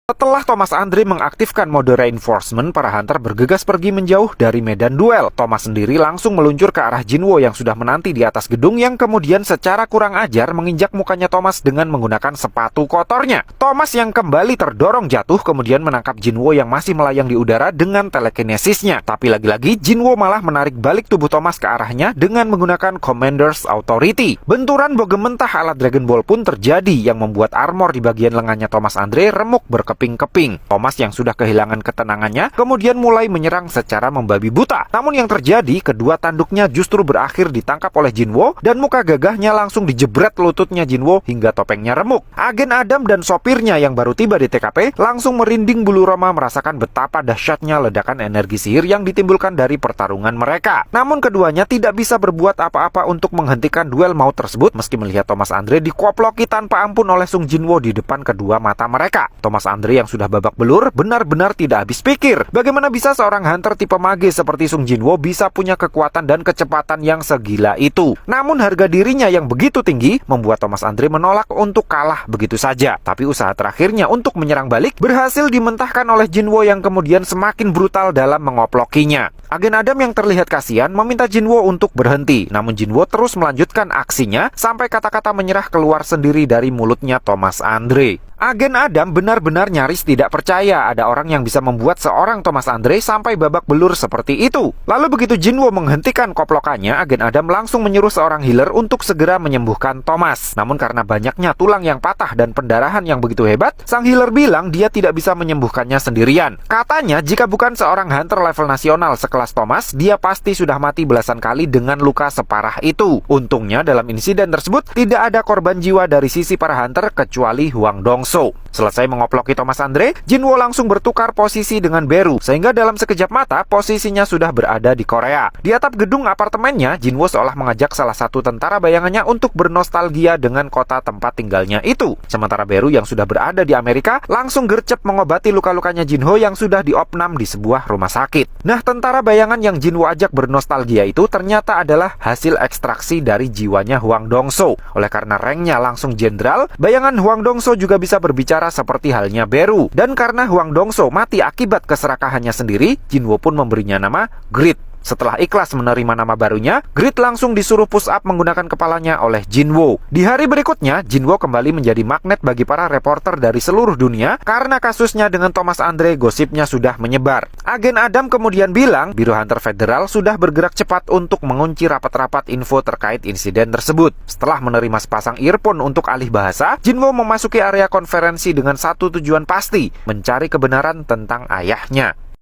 Setelah Thomas Andre mengaktifkan mode reinforcement, para hunter bergegas pergi menjauh dari medan duel. Thomas sendiri langsung meluncur ke arah Jinwo yang sudah menanti di atas gedung, yang kemudian secara kurang ajar menginjak mukanya Thomas dengan menggunakan sepatu kotornya. Thomas yang kembali terdorong jatuh kemudian menangkap Jinwo yang masih melayang di udara dengan telekinesisnya. Tapi lagi-lagi Jinwo malah menarik balik tubuh Thomas ke arahnya dengan menggunakan Commander's Authority. Benturan bogem mentah ala Dragon Ball pun terjadi yang membuat armor di bagian lengannya Thomas Andre remuk berkeping-keping. Thomas yang sudah kehilangan ketenangannya kemudian mulai menyerang secara membabi buta. Namun yang terjadi, kedua tanduknya justru berakhir ditangkap oleh Jinwo dan muka gagahnya langsung dijebret lututnya Jinwo hingga topengnya remuk. Agen Adam dan sopirnya yang baru tiba di TKP langsung merinding bulu roma merasakan betapa dahsyatnya ledakan energi sihir yang ditimbulkan dari pertarungan mereka. Namun keduanya tidak bisa berbuat apa-apa untuk menghentikan duel maut tersebut meski melihat Thomas Andre dikoploki tanpa ampun oleh Sung Jinwo di depan kedua mata mereka. Thomas Andre yang sudah babak belur benar-benar tidak habis pikir. Bagaimana bisa seorang hunter tipe mage seperti Sung Jinwo bisa punya kekuatan dan kecepatan yang segila itu? Namun harga dirinya yang begitu tinggi membuat Thomas Andre menolak untuk kalah begitu saja. Tapi usaha terakhirnya untuk menyerang balik berhasil dimentahkan oleh Jinwo yang kemudian semakin brutal dalam mengoplokinya. Agen Adam yang terlihat kasihan meminta Jinwo untuk berhenti. Namun Jinwo terus melanjutkan aksinya sampai kata-kata menyerah keluar sendiri dari mulutnya Thomas Andre. Agen Adam benar-benar nyaris tidak percaya ada orang yang bisa membuat seorang Thomas Andre sampai babak belur seperti itu. Lalu begitu Jinwo menghentikan koplokannya, Agen Adam langsung menyuruh seorang healer untuk segera menyembuhkan Thomas. Namun karena banyaknya tulang yang patah dan pendarahan yang begitu hebat, sang healer bilang dia tidak bisa menyembuhkannya sendirian. Katanya jika bukan seorang hunter level nasional sekelas Thomas, dia pasti sudah mati belasan kali dengan luka separah itu. Untungnya dalam insiden tersebut tidak ada korban jiwa dari sisi para hunter kecuali Huang Dongso. Selesai mengoploki Thomas Andre, Jinwo langsung bertukar posisi dengan Beru, sehingga dalam sekejap mata posisinya sudah berada di Korea. Di atap gedung apartemennya, Jinwo seolah mengajak salah satu tentara bayangannya untuk bernostalgia dengan kota tempat tinggalnya itu. Sementara Beru yang sudah berada di Amerika langsung gercep mengobati luka-lukanya Jinho yang sudah diopnam di sebuah rumah sakit. Nah, tentara bayangan yang Jinwo ajak bernostalgia itu ternyata adalah hasil ekstraksi dari jiwanya Huang Dongso. Oleh karena ranknya langsung jenderal, bayangan Huang Dongso juga bisa berbicara seperti halnya Beru. Dan karena Huang Dongso mati akibat keserakahannya sendiri, Jinwo pun memberinya nama Grid. Setelah ikhlas menerima nama barunya, Grid langsung disuruh push up menggunakan kepalanya oleh Jinwo. Di hari berikutnya, Jinwo kembali menjadi magnet bagi para reporter dari seluruh dunia karena kasusnya dengan Thomas Andre gosipnya sudah menyebar. Agen Adam kemudian bilang, Biro Hunter Federal sudah bergerak cepat untuk mengunci rapat-rapat info terkait insiden tersebut. Setelah menerima sepasang earphone untuk alih bahasa, Jinwo memasuki area konferensi dengan satu tujuan pasti, mencari kebenaran tentang ayahnya.